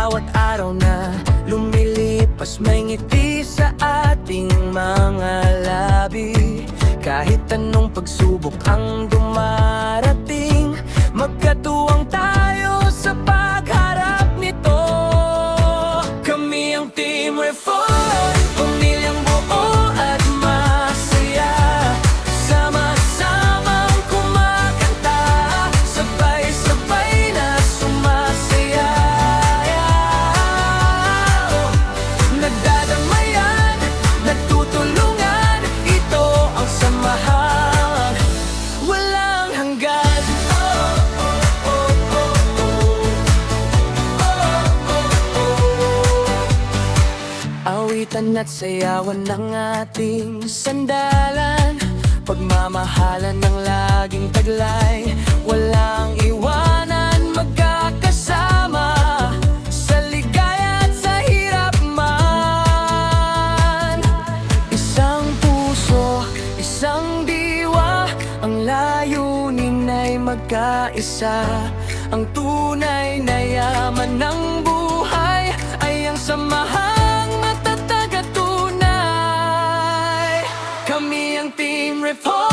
bawat araw na lumilipas, may ngiti sa ating mga labi. Kahit anong pagsubok ang dumarating, magkatuwang tayo sa pagharap nito. Kami ang Team Reform, pamilyang buo at masaya, sama-samang kumakanta, sabay-sabay na sumasaya. Nagdadamayan, nagtutulungan, ito ang samahan walang hanggan. Awitan at sayawan ng ating sandalan, pagmamahalan ng laging taglay, walang iwanan, magkakasama sa ligaya at sa hirap man. Isang puso, isang diwa, ang layunin ay magkaisa. Ang tunay na yaman ng buhay ay ang samahang matatag at tunay. Kami ang Team Reform.